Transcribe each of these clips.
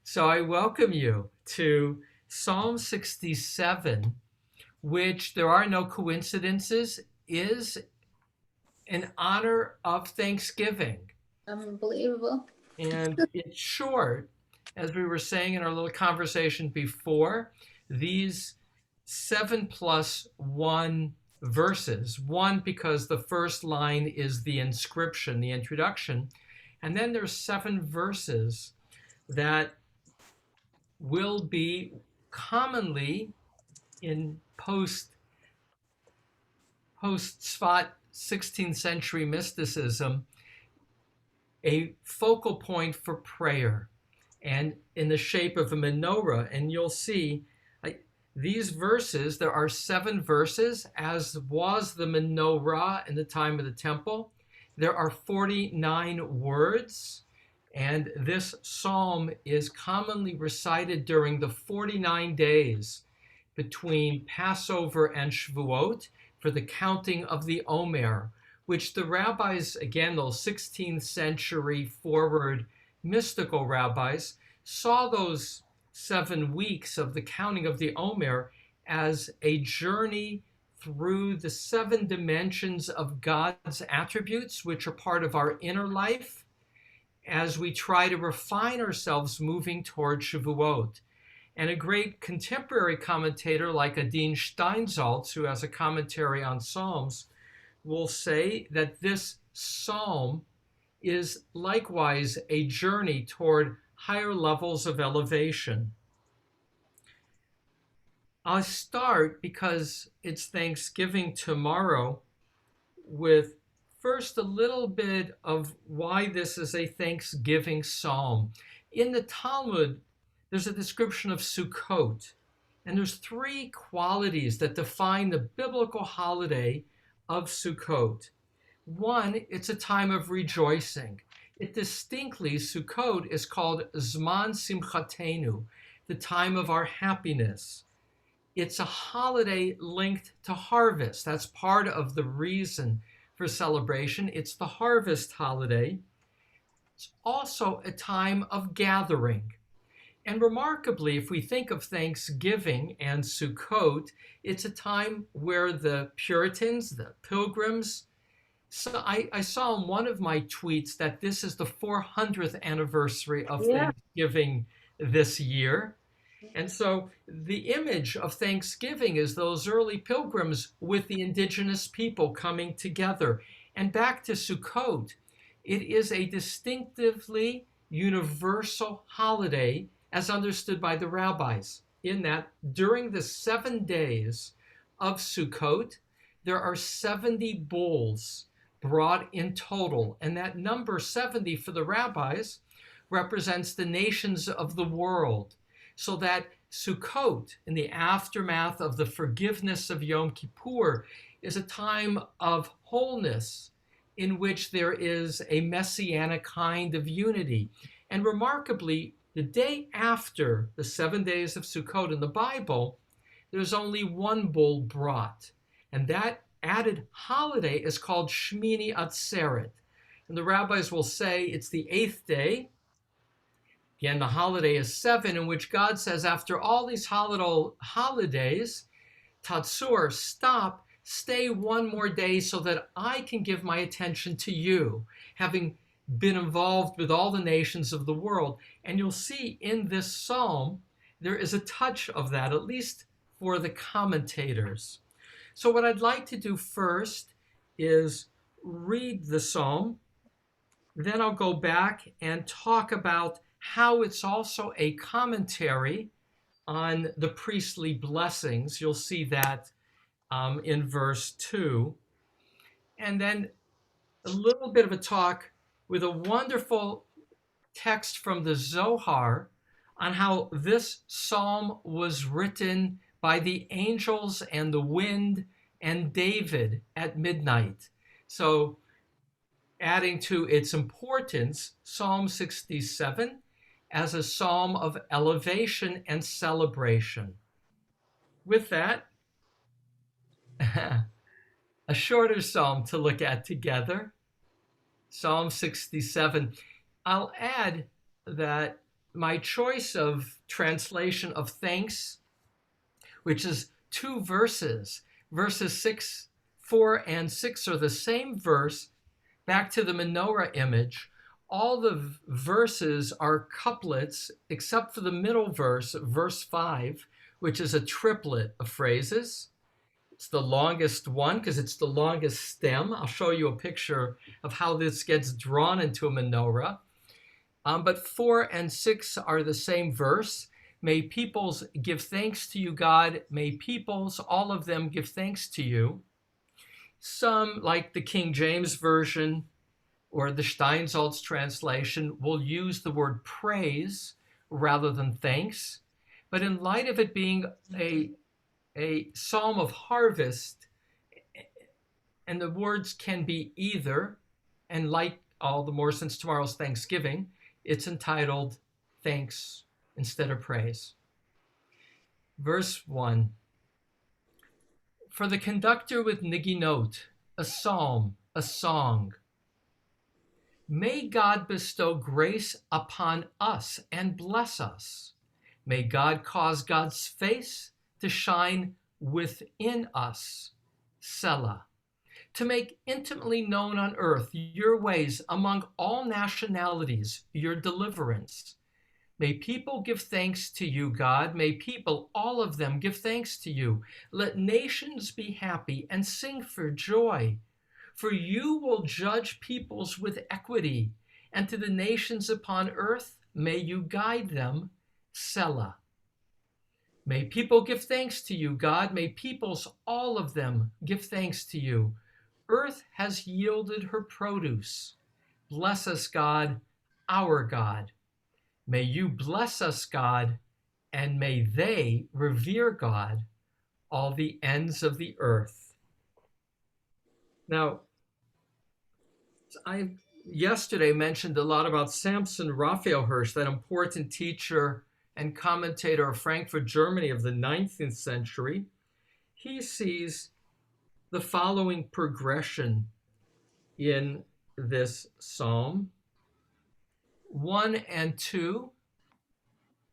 So I welcome you to Psalm 67, which there are no coincidences, is in honor of Thanksgiving. Unbelievable. And it's short, as we were saying in our little conversation before, these 7 plus 1 verses. One, because the first line is the inscription, the introduction. And then there's 7 verses that will be commonly in post Spot 16th century mysticism a focal point for prayer and in the shape of a menorah. And you'll see these verses, there are 7 verses, as was the menorah in the time of the temple. There are 49 words, and this psalm is commonly recited during the 49 days between Passover and Shavuot for the counting of the Omer, which the rabbis, again, those 16th century forward mystical rabbis, saw those 7 weeks of the counting of the Omer as a journey through the 7 dimensions of God's attributes, which are part of our inner life, as we try to refine ourselves moving toward Shavuot. And a great contemporary commentator like Adin Steinsaltz, who has a commentary on Psalms, will say that this psalm is likewise a journey toward higher levels of elevation. I'll start, because it's Thanksgiving tomorrow, with first a little bit of why this is a Thanksgiving psalm. In the Talmud, there's a description of Sukkot, and there's 3 qualities that define the biblical holiday of Sukkot. One, it's a time of rejoicing. It distinctly, Sukkot is called Zman Simchatenu, the time of our happiness. It's a holiday linked to harvest. That's part of the reason for celebration. It's the harvest holiday. It's also a time of gathering. And remarkably, if we think of Thanksgiving and Sukkot, it's a time where the Puritans, the Pilgrims, so I saw in one of my tweets that this is the 400th anniversary of Yeah. Thanksgiving this year. And so the image of Thanksgiving is those early pilgrims with the indigenous people coming together. And back to Sukkot, it is a distinctively universal holiday as understood by the rabbis, in that during the 7 days of Sukkot, there are 70 bulls brought in total. And that number 70 for the rabbis represents the nations of the world. So that Sukkot, in the aftermath of the forgiveness of Yom Kippur, is a time of wholeness in which there is a messianic kind of unity. And remarkably, the day after the 7 days of Sukkot in the Bible, there's only one bull brought. And that added holiday is called Shmini Atzeret. And the rabbis will say it's the 8th day. Again, the holiday is 7, in which God says, after all these holidays, Tatsur, stop, stay one more day so that I can give my attention to you, having been involved with all the nations of the world. And you'll see in this psalm, there is a touch of that, at least for the commentators. So what I'd like to do first is read the psalm. Then I'll go back and talk about how it's also a commentary on the priestly blessings. You'll see that in verse 2. And then a little bit of a talk with a wonderful text from the Zohar on how this psalm was written by the angels and the wind and David at midnight. So adding to its importance, Psalm 67 as a psalm of elevation and celebration. With that, a shorter psalm to look at together, Psalm 67. I'll add that my choice of translation of thanks, which is two verses. Verses 6, 4, and 6 are the same verse. Back to the menorah image, all the verses are couplets except for the middle verse, verse 5, which is a triplet of phrases. It's the longest one because it's the longest stem. I'll show you a picture of how this gets drawn into a menorah. But 4 and 6 are the same verse. May peoples give thanks to you, God. May peoples, all of them, give thanks to you. Some, like the King James Version or the Steinsaltz translation, will use the word praise rather than thanks. But in light of it being a psalm of harvest, and the words can be either, and like all the more since tomorrow's Thanksgiving, it's entitled Thanks instead of Praise. Verse 1. For the conductor with niginot, a psalm, a song. May God bestow grace upon us and bless us. May God cause God's face to shine within us, Selah. To make intimately known on earth your ways among all nationalities, your deliverance. May people give thanks to you, God. May people, all of them, give thanks to you. Let nations be happy and sing for joy. For you will judge peoples with equity, and to the nations upon earth may you guide them, Selah. May people give thanks to you, God. May peoples, all of them, give thanks to you. Earth has yielded her produce. Bless us, God, our God. May you bless us, God, and may they revere God, all the ends of the earth. Now, I yesterday mentioned a lot about Samson Raphael Hirsch, that important teacher and commentator of Frankfurt, Germany of the 19th century. He sees the following progression in this psalm. 1 and 2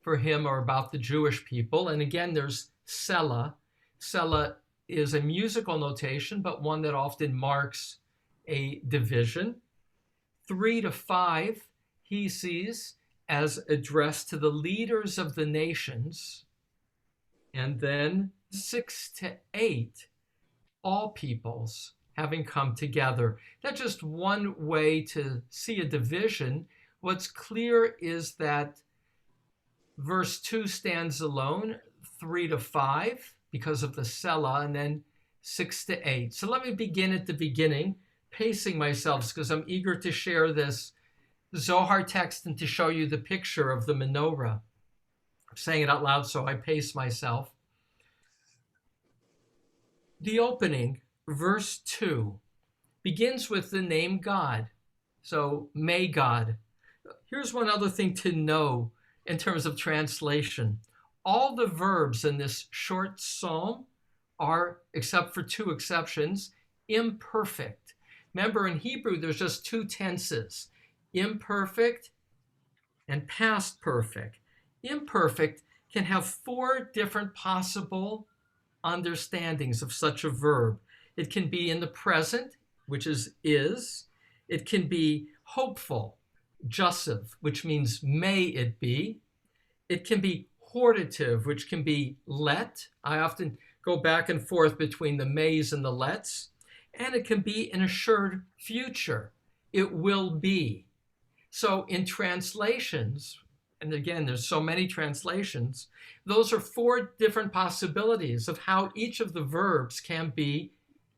for him are about the Jewish people. And again, there's Selah. Selah is a musical notation, but one that often marks a division. 3 to 5 he sees as addressed to the leaders of the nations. And then 6 to 8, all peoples having come together. That's just one way to see a division. What's clear is that verse 2 stands alone, 3 to 5, because of the Selah, and then 6 to 8. So let me begin at the beginning, pacing myself because I'm eager to share this Zohar text and to show you the picture of the menorah. I'm saying it out loud, so I pace myself. The opening, verse 2, begins with the name God. So, may God. Here's one other thing to know in terms of translation. All the verbs in this short psalm are, except for 2 exceptions, imperfect. Remember, in Hebrew, there's just 2 tenses, imperfect and past perfect. Imperfect can have 4 different possible understandings of such a verb. It can be in the present, which is. It can be hopeful, jussive, which means may it be. It can be hortative, which can be let. I often go back and forth between the mays and the lets. And it can be an assured future. It will be. So in translations, and again, there's so many translations, those are 4 different possibilities of how each of the verbs can be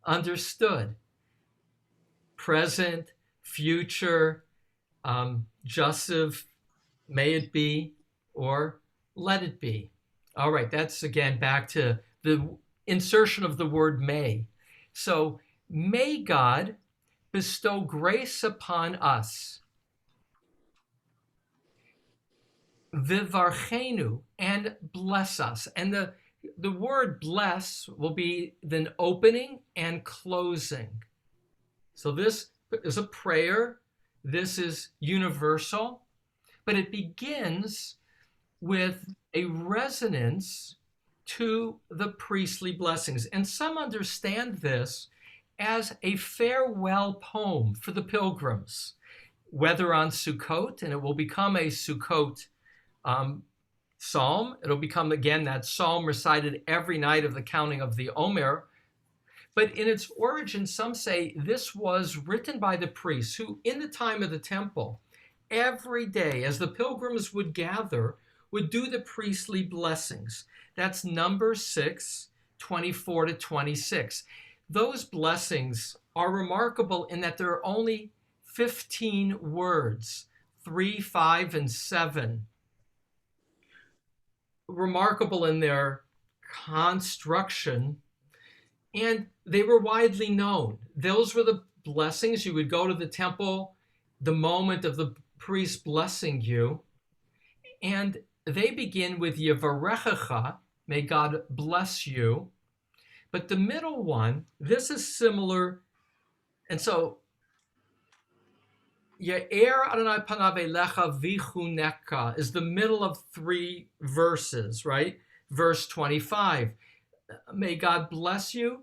understood. Present, future, jussive, may it be, or let it be. All right, that's again back to the insertion of the word may. So, may God bestow grace upon us. Vivarchenu, and bless us. And the word bless will be then opening and closing. So this is a prayer. This is universal. but it begins with a resonance to the priestly blessings. And some understand this as a farewell poem for the pilgrims, whether on Sukkot, and it will become a Sukkot psalm. It'll become, again, that psalm recited every night of the counting of the Omer. But in its origin, some say this was written by the priests who, in the time of the temple, every day, as the pilgrims would gather, would do the priestly blessings. That's Numbers 6, 24 to 26. Those blessings are remarkable in that there are only 15 words, 3, 5, and 7. Remarkable in their construction, and they were widely known. Those were the blessings. You would go to the temple the moment of the priest blessing you, and they begin with Yevarechecha, may God bless you. But the middle one, this is similar, and so Ye'er Adonai panav elecha vichuneka is the middle of 3 verses, right? Verse 25, may God bless you,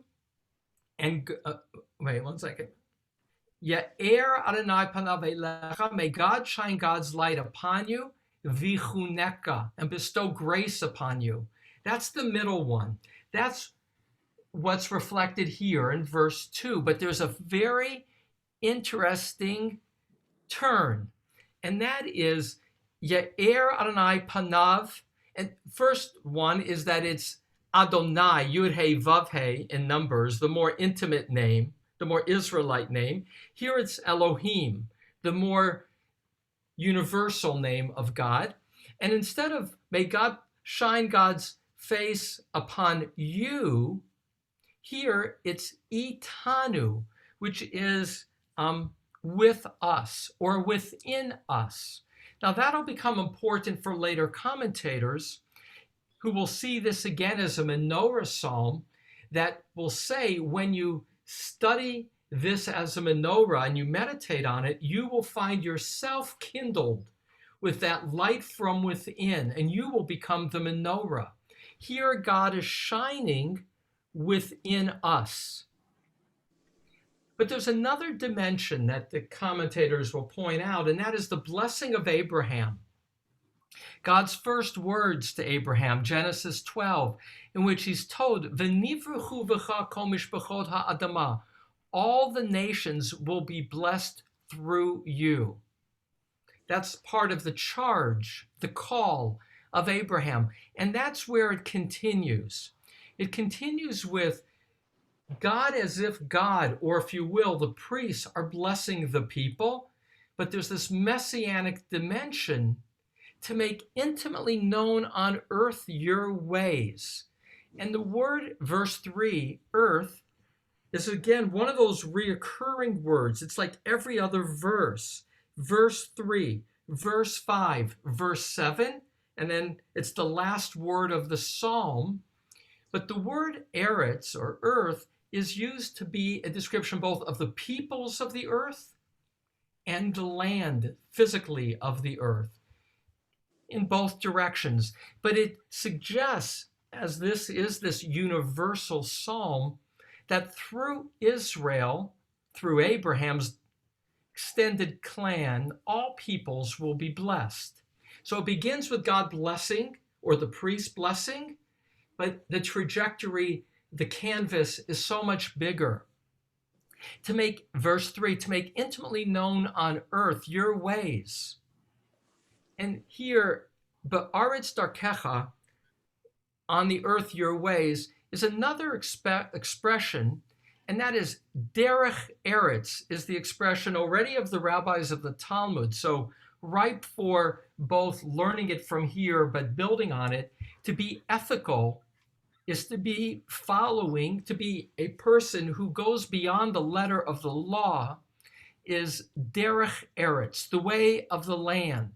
and wait one second. Ye'er Adonai panav elecha, may God shine God's light upon you, vichuneka, and bestow grace upon you. That's the middle one. That's what's reflected here in verse 2. But there's a very interesting turn, and that is Ye'er Adonai panav. And first one is that it's Adonai, Yud He Vav He in Numbers, the more intimate name, the more Israelite name. Here it's Elohim, the more universal name of God. And instead of may God shine God's face upon you, here it's Itanu, which is with us or within us. Now that'll become important for later commentators who will see this again as a menorah psalm that will say when you study this as a menorah and you meditate on it, you will find yourself kindled with that light from within, and you will become the menorah. Here God is shining within us. But there's another dimension that the commentators will point out, and that is the blessing of Abraham. God's first words to Abraham, Genesis 12, in which he's told, V'nivruchu v'cha kol mishpachot ha'adama, all the nations will be blessed through you. That's part of the charge, the call of Abraham. And that's where it continues. It continues with God as if God, or if you will, the priests are blessing the people, but there's this messianic dimension to make intimately known on earth your ways. And the word, verse 3, earth, is again one of those reoccurring words. It's like every other verse. Verse 3, verse 5, verse 7, and then it's the last word of the psalm. But the word eretz, or earth, is used to be a description both of the peoples of the earth and the land physically of the earth in both directions. But it suggests, as this is this universal psalm, that through Israel, through Abraham's extended clan, all peoples will be blessed. So it begins with God blessing, or the priest blessing, but the trajectory, the canvas is so much bigger. To make, verse 3, to make intimately known on earth your ways. And here, Ba'aretz darkecha, on the earth your ways, is another expression, and that is derech eretz, is the expression already of the rabbis of the Talmud. So ripe for both learning it from here, but building on it. To be ethical is to be following, to be a person who goes beyond the letter of the law, is derech eretz, the way of the land,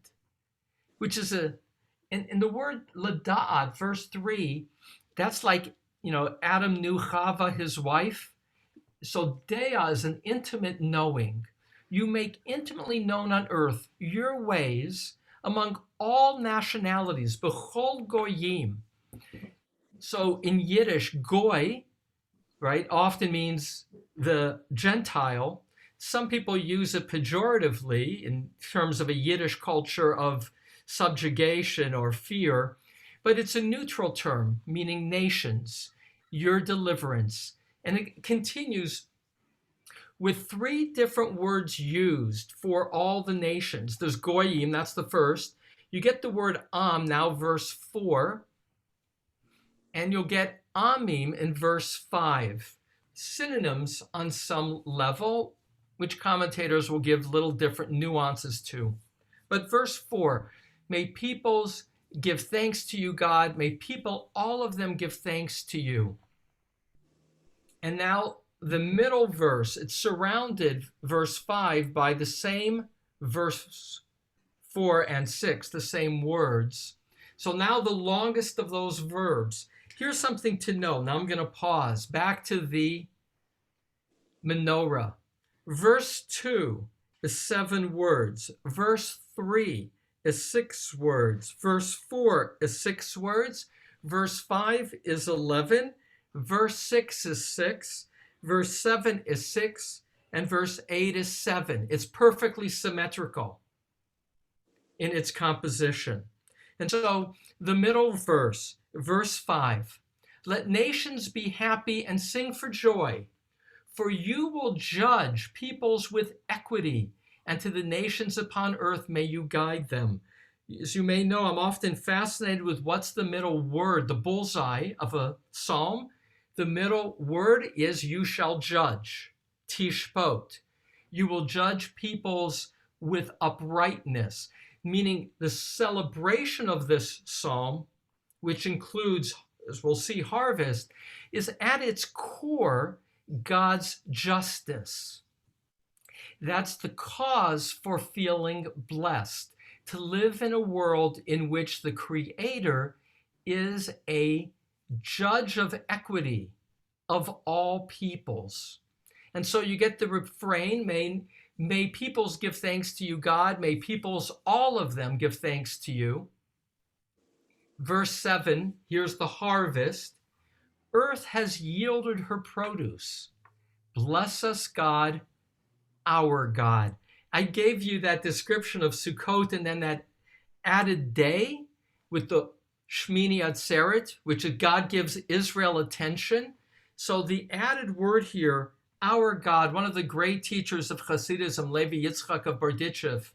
which is in the word lada'at, verse 3, that's like, Adam knew Chava, his wife. So dea is an intimate knowing. You make intimately known on earth your ways among all nationalities, b'chol goyim. So in Yiddish, goy, right, often means the Gentile. Some people use it pejoratively in terms of a Yiddish culture of subjugation or fear, but it's a neutral term meaning nations, your deliverance. And it continues with three different words used for all the nations. There's goyim, that's the first. You get the word now verse 4, and you'll get amim in verse 5. Synonyms on some level, which commentators will give little different nuances to. But verse 4, may peoples give thanks to you, God. May people, all of them, give thanks to you. And now the middle verse, it's surrounded, verse 5, by the same verse 4 and 6, the same words. So now the longest of those verbs. Here's something to know. Now I'm going to pause. Back to the menorah. Verse 2 is 7 words. Verse 3 is 6 words. Verse 4 is 6 words. Verse 5 is 11. Verse 6 is 6. Verse 7 is 6. And verse 8 is 7. It's perfectly symmetrical in its composition. And so the middle verse, verse 5, let nations be happy and sing for joy, for you will judge peoples with equity, and to the nations upon earth may you guide them. As you may know, I'm often fascinated with what's the middle word, the bullseye of a psalm. The middle word is you shall judge, tishpot. You will judge peoples with uprightness, meaning the celebration of this psalm, which includes, as we'll see, harvest, is at its core God's justice. That's the cause for feeling blessed, to live in a world in which the Creator is a judge of equity of all peoples. And so you get the refrain, may peoples give thanks to you, God. May peoples, all of them, give thanks to you. Verse 7, here's the harvest. Earth has yielded her produce. Bless us, God, our God. I gave you that description of Sukkot and then that added day with the Shmini Atzeret, which God gives Israel attention. So the added word here, our God, one of the great teachers of Hasidism, Levi Yitzchak of Berditchev,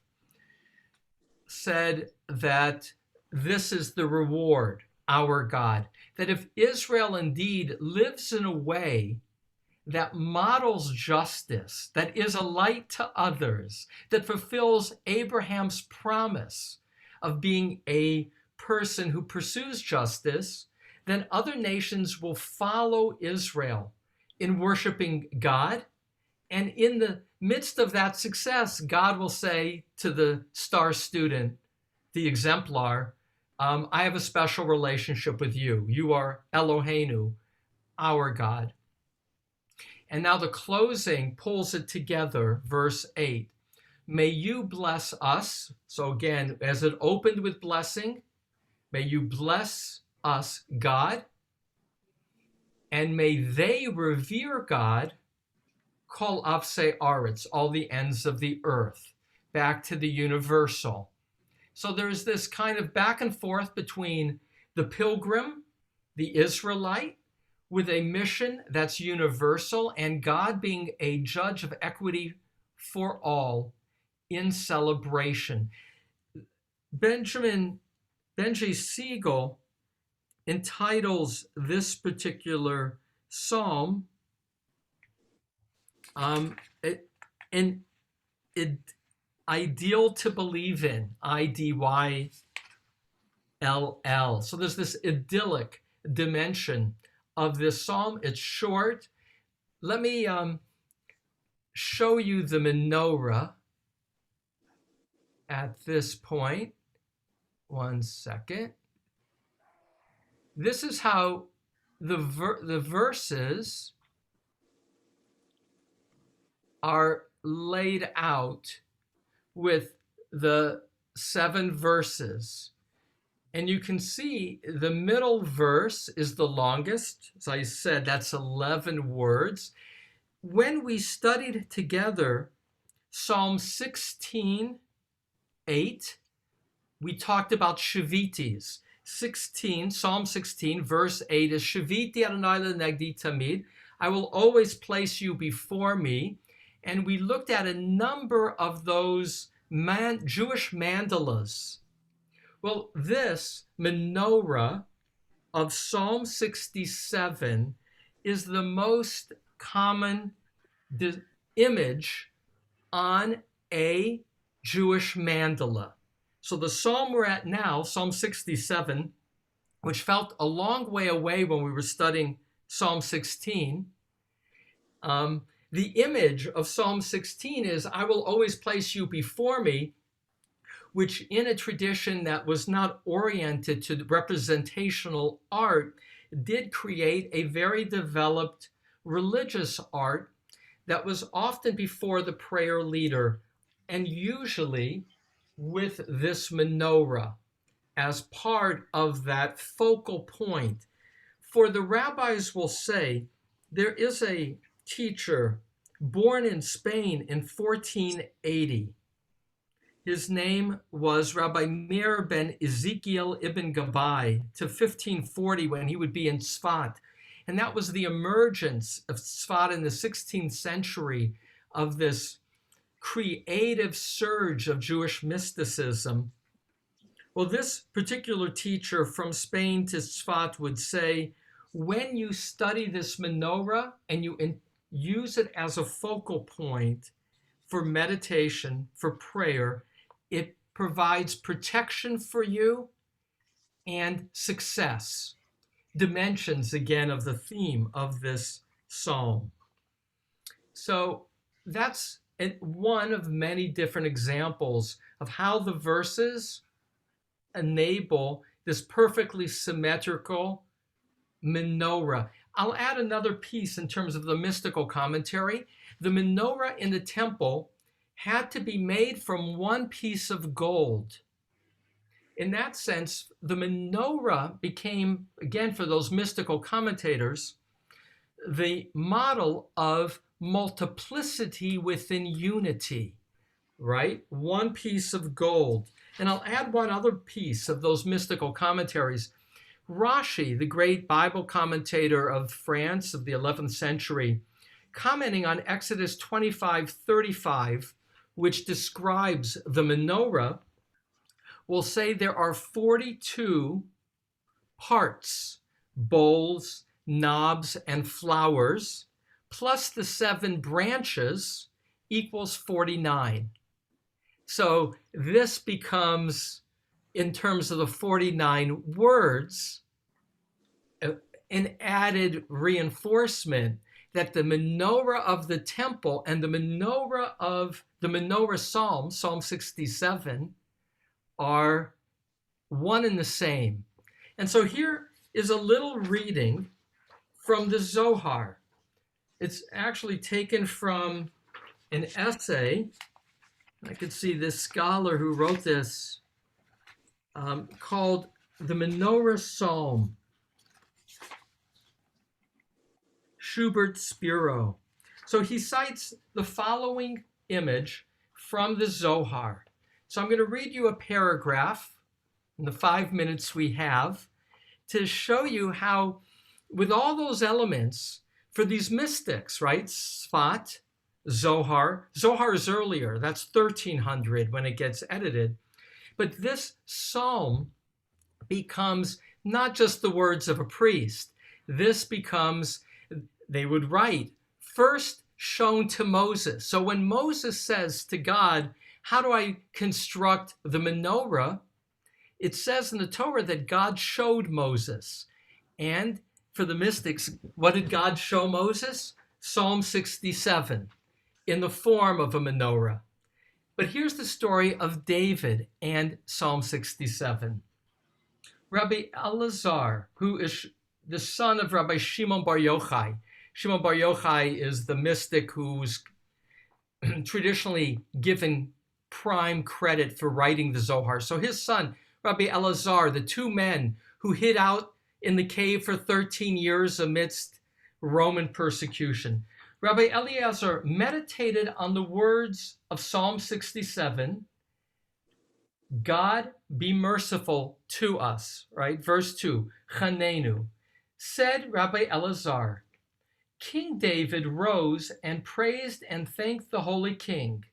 said that this is the reward, our God. That if Israel indeed lives in a way that models justice, that is a light to others, that fulfills Abraham's promise of being a person who pursues justice, then other nations will follow Israel in worshiping God. And in the midst of that success, God will say to the star student, the exemplar, I have a special relationship with you. You are Eloheinu, our God. And now the closing pulls it together, verse 8. May you bless us. So again, as it opened with blessing, may you bless us, God, and may they revere God, kol afsei aretz, all the ends of the earth, back to the universal. So there's this kind of back and forth between the pilgrim, the Israelite, with a mission that's universal, and God being a judge of equity for all in celebration. Benji Siegel entitles this particular psalm an ideal to believe in, IDYLL. So there's this idyllic dimension of this psalm. It's short. Let me show you the menorah at this point. 1 second. This is how the verses are laid out, with the 7 verses. And you can see the middle verse is the longest. As I said, that's 11 words. When we studied together Psalm 16:8, we talked about Shavitis. Psalm 16, verse 8 is Shaviti Adonai lenegdi tamid. I will always place you before me. And we looked at a number of those Jewish mandalas. Well, this menorah of Psalm 67 is the most common image on a Jewish mandala. So the psalm we're at now, Psalm 67, which felt a long way away when we were studying Psalm 16, the image of Psalm 16 is, I will always place you before me, which in a tradition that was not oriented to representational art, did create a very developed religious art that was often before the prayer leader, and usually with this menorah as part of that focal point. For the rabbis will say, there is a teacher born in Spain in 1480. His name was Rabbi Meir ben Ezekiel ibn Gabbai, to 1540 when he would be in Tzfat. And that was the emergence of Tzfat in the 16th century of this creative surge of Jewish mysticism. Well, this particular teacher from Spain to Tzfat would say, when you study this menorah and you use it as a focal point for meditation, for prayer, it provides protection for you and success. Dimensions, again, of the theme of this psalm. So that's one of many different examples of how the verses enable this perfectly symmetrical menorah. I'll add another piece in terms of the mystical commentary. The menorah in the temple had to be made from one piece of gold. In that sense, the menorah became, again, for those mystical commentators, the model of multiplicity within unity, right? One piece of gold. And I'll add one other piece of those mystical commentaries. Rashi, the great Bible commentator of France of the 11th century, commenting on Exodus 25:35, which describes the menorah, will say there are 42 parts, bowls, knobs, and flowers, plus the 7 branches equals 49. So this becomes, in terms of the 49 words, an added reinforcement that the menorah of the temple and the menorah psalm, Psalm 67, are one and the same. And so here is a little reading from the Zohar. It's actually taken from an essay. I could see this scholar who wrote this, called The Menorah Psalm, Schubert Spiro. So he cites the following image from the Zohar. So I'm going to read you a paragraph in the 5 minutes we have to show you how, with all those elements, for these mystics, right? Sfat, Zohar. Zohar is earlier. That's 1300 when it gets edited. But this psalm becomes not just the words of a priest. This becomes, they would write, first shown to Moses. So when Moses says to God, how do I construct the menorah? It says in the Torah that God showed Moses. And for the mystics, what did God show Moses? Psalm 67 in the form of a menorah. But here's the story of David and Psalm 67. Rabbi Elazar, who is the son of Rabbi Shimon Bar Yochai. Shimon Bar Yochai is the mystic who's traditionally given prime credit for writing the Zohar. So his son, Rabbi Elazar, the two men who hid out in the cave for 13 years amidst Roman persecution. Rabbi Eliezer meditated on the words of Psalm 67, God be merciful to us, right? Verse 2, Chanenu. Said Rabbi Elazar, King David rose and praised and thanked the Holy King.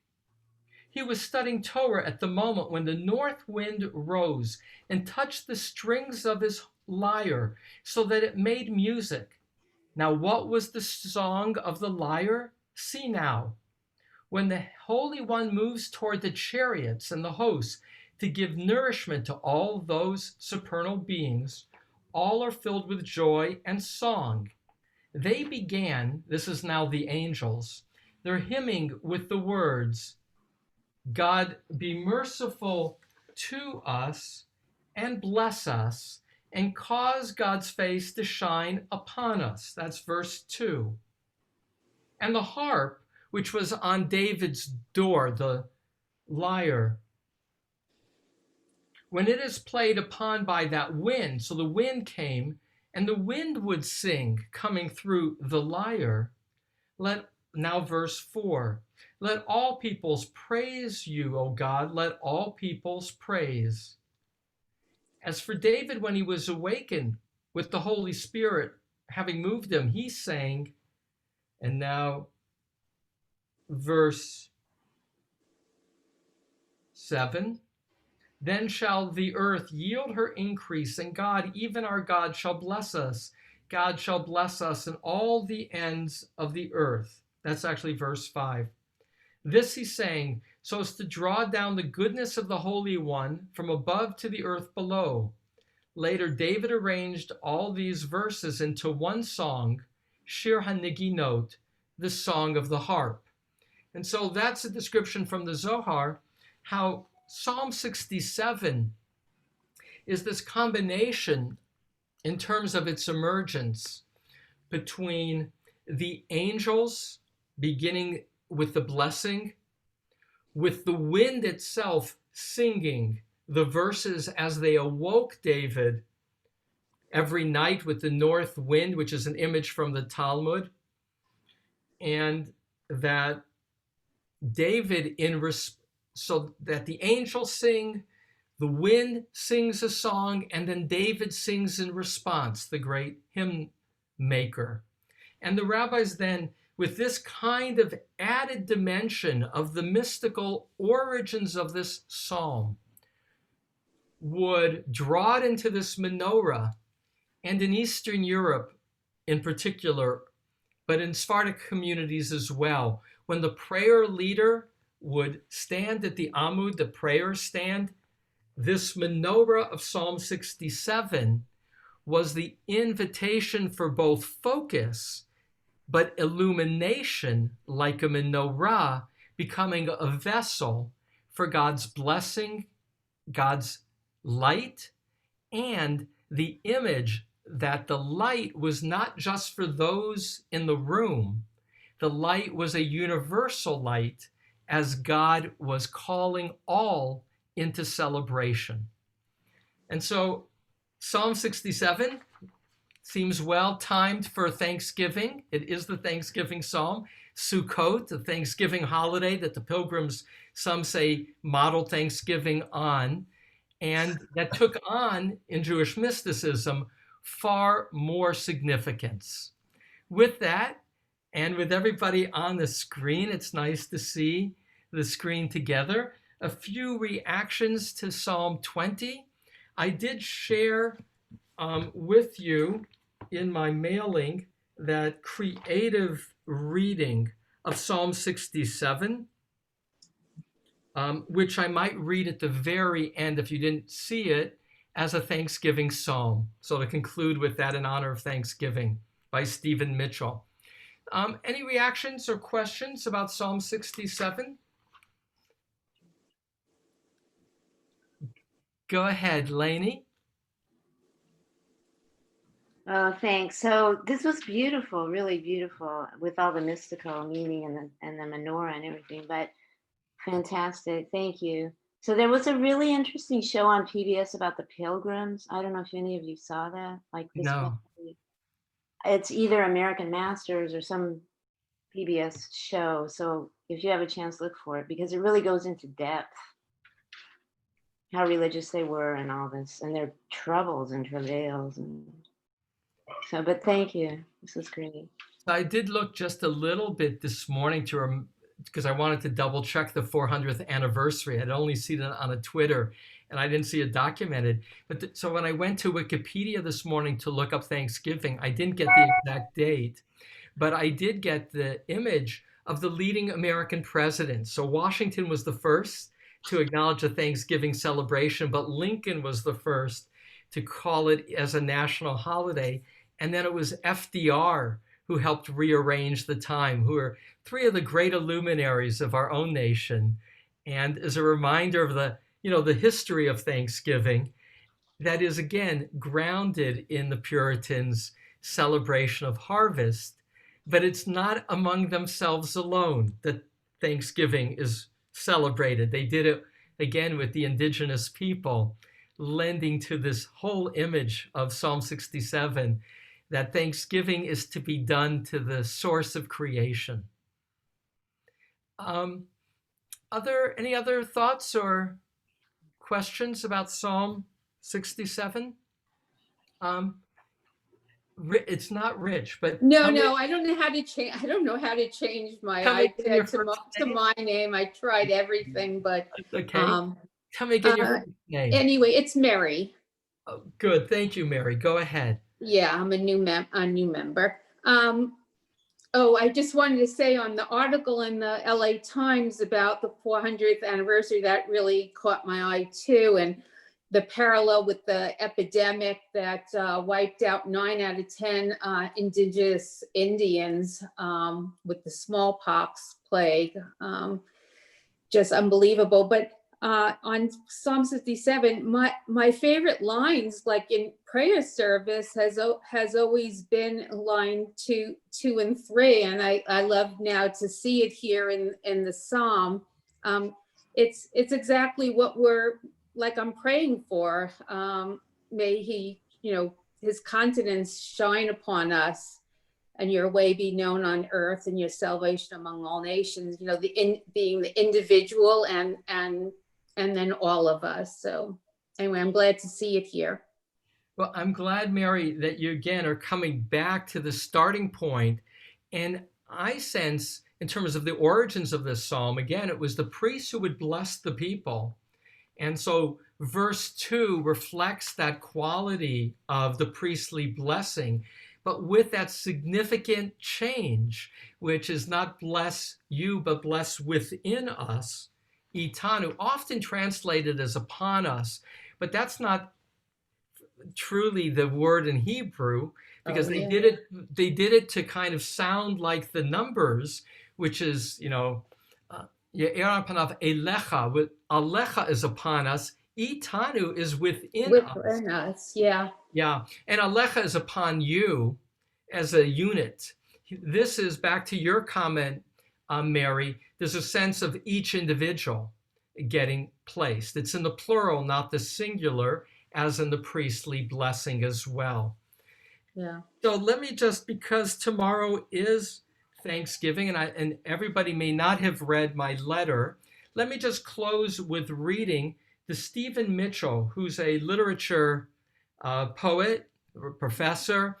He was studying Torah at the moment when the north wind rose and touched the strings of his lyre so that it made music. Now, what was the song of the lyre? See now. When the Holy One moves toward the chariots and the hosts to give nourishment to all those supernal beings, all are filled with joy and song. They began, this is now the angels, they're hymning with the words, God be merciful to us and bless us and cause God's face to shine upon us. That's verse 2. And the harp, which was on David's door, the lyre, when it is played upon by that wind, so the wind came, and the wind would sing coming through the lyre. Now verse 4, let all peoples praise you, O God, let all peoples praise. As for David, when he was awakened with the Holy Spirit having moved him, he sang, and now verse 7, then shall the earth yield her increase, and God, even our God, shall bless us. God shall bless us in all the ends of the earth. That's actually verse 5. This he's saying so as to draw down the goodness of the Holy One from above to the earth below. Later, David arranged all these verses into one song, Shir HaNiginot, the song of the harp. And so that's a description from the Zohar, how Psalm 67 is this combination in terms of its emergence between the angels beginning with the blessing, with the wind itself singing the verses as they awoke David every night with the north wind, which is an image from the Talmud, and that David, so that the angels sing, the wind sings a song, and then David sings in response, the great hymn maker. And the rabbis then, with this kind of added dimension of the mystical origins of this psalm, would draw it into this menorah, and in Eastern Europe in particular, but in Sephardic communities as well, when the prayer leader would stand at the Amud, the prayer stand, this menorah of Psalm 67 was the invitation for both focus, but illumination, like a menorah, becoming a vessel for God's blessing, God's light, and the image that the light was not just for those in the room. The light was a universal light as God was calling all into celebration. And so Psalm 67 seems well timed for Thanksgiving. It is the Thanksgiving psalm. Sukkot, the Thanksgiving holiday that the pilgrims, some say, modeled Thanksgiving on, and that took on, in Jewish mysticism, far more significance. With that, and with everybody on the screen, it's nice to see the screen together. A few reactions to Psalm 20. I did share with you in my mailing that creative reading of Psalm 67, which I might read at the very end if you didn't see it, as a Thanksgiving psalm. So to conclude with that in honor of Thanksgiving by Stephen Mitchell. Any reactions or questions about Psalm 67? Go ahead, Lainey. Oh, thanks. So this was beautiful, really beautiful, with all the mystical meaning and the menorah and everything. But Fantastic. Thank you. So there was a really interesting show on PBS about the pilgrims. I don't know if any of you saw that. Like this No. family. It's either American Masters or some PBS show. So if you have a chance, look for it because it really goes into depth how religious they were and all this and their troubles and travails and so. But thank you. This was great. I did look just a little bit this morning because I wanted to double check the 400th anniversary. I'd only seen it on a Twitter and I didn't see it documented. So when I went to Wikipedia this morning to look up Thanksgiving, I didn't get the exact date, but I did get the image of the leading American presidents. So Washington was the first to acknowledge a Thanksgiving celebration, but Lincoln was the first to call it as a national holiday. And then it was FDR who helped rearrange the time, who are three of the great luminaries of our own nation. And as a reminder of the history of Thanksgiving, that is again grounded in the Puritans' celebration of harvest, but it's not among themselves alone that Thanksgiving is celebrated. They did it again with the indigenous people, lending to this whole image of Psalm 67 that Thanksgiving is to be done to the source of creation. Any other thoughts or questions about Psalm 67? It's not Rich, but no, I don't know how to change. I don't know how to change my iPad to my name. I tried everything, but okay. Tell me again your first name. Anyway, it's Mary. Oh, good, thank you, Mary. Go ahead. Yeah, I'm a new member. I just wanted to say on the article in the LA Times about the 400th anniversary, that really caught my eye too. And the parallel with the epidemic that wiped out 9 out of 10 indigenous Indians with the smallpox plague. Just unbelievable. But on Psalm 67, my favorite lines, like in prayer service, has always been line 2 and 3, and I love now to see it here in the Psalm. It's exactly what I'm praying for. May He, His countenance shine upon us, and your way be known on earth, and your salvation among all nations. Being the individual and then all of us. So anyway, I'm glad to see it here. Well, I'm glad, Mary, that you again are coming back to the starting point. And I sense, in terms of the origins of this psalm, again, it was the priests who would bless the people. And so verse 2 reflects that quality of the priestly blessing, but with that significant change, which is not bless you, but bless within us. Itanu, often translated as upon us, but that's not truly the word in Hebrew, because they did it to kind of sound like the numbers, which is, Elecha, with Alecha is upon us, Itanu is within us. Yeah. Yeah, and Alecha is upon you as a unit. This is back to your comment, Mary. There's a sense of each individual getting placed. It's in the plural, not the singular, as in the priestly blessing as well. Yeah. So let me just, because tomorrow is Thanksgiving and everybody may not have read my letter, let me just close with reading the Stephen Mitchell, who's a literature poet, or professor,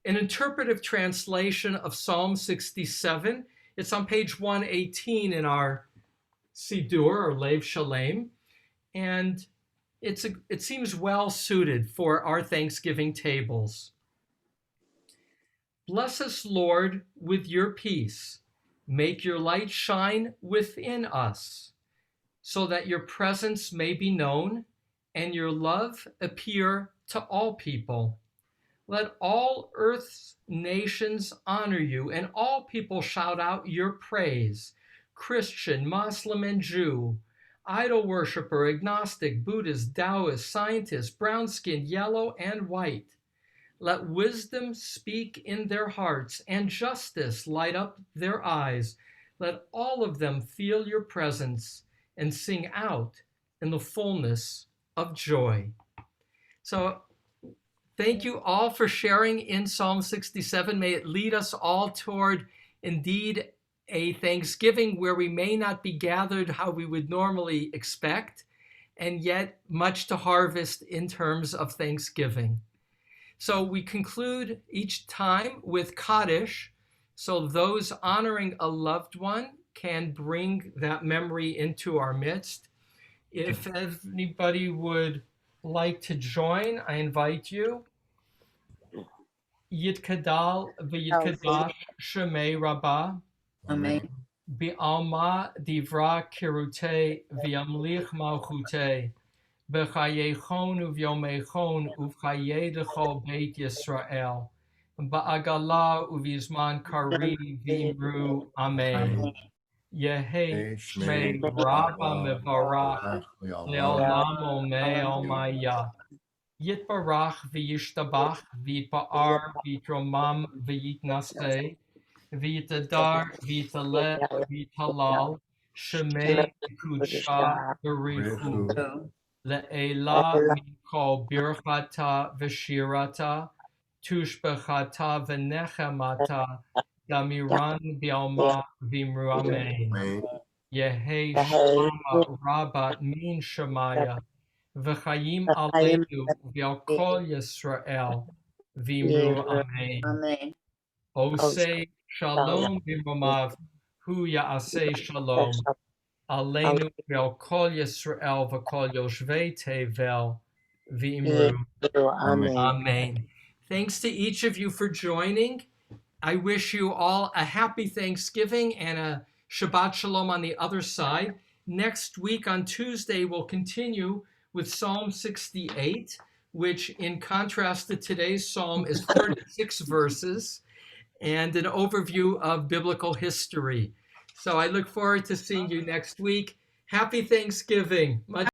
an interpretive translation of Psalm 67. It's on page 118 in our siddur, or Lev Shalem, and it seems well suited for our Thanksgiving tables. Bless us, Lord, with your peace. Make your light shine within us, so that your presence may be known and your love appear to all people. Let all earth's nations honor you, and all people shout out your praise. Christian, Muslim, and Jew, idol worshiper, agnostic, Buddhist, Taoist, scientist, brown-skinned, yellow, and white. Let wisdom speak in their hearts, and justice light up their eyes. let all of them feel your presence and sing out in the fullness of joy. So thank you all for sharing in Psalm 67. May it lead us all toward indeed a Thanksgiving where we may not be gathered how we would normally expect, and yet much to harvest in terms of Thanksgiving. So we conclude each time with Kaddish, so those honoring a loved one can bring that memory into our midst. If anybody would like to join, I invite you. Yitkadal v'yitkadash shemei rabbah. Amen. Bi'alma divra kirute v'yamlich malchute. B'chayechon uvyomechon uvchayedecho beit Yisrael. Ba'agala uvizman kari v'imru amen. Yehi shmei rabba mevarach le'olam omei omaya. Yitbarach v'yishtabach v'yitba'ar v'yitromam v'yitnaseh v'yitadar v'yitaleh v'yitalal shemei kudsha b'richu le'ela mikol birchata v'shirata tushbechata v'nechemata damiran bi'alma v'imru amen. Yehi shama rabat min shemaya v'chayim aleinu v'al kol Yisrael v'imru amen. Amen. Osei shalom b'mamav hu ya'aseh shalom aleinu v'al kol Yisrael v'kol yoshvei tevel v'imru amen. Thanks to each of you for joining. I wish you all a happy Thanksgiving and a Shabbat Shalom on the other side. Next week on Tuesday, we'll continue with Psalm 68, which in contrast to today's psalm is 36 verses and an overview of biblical history. So I look forward to seeing you next week. Happy Thanksgiving. Much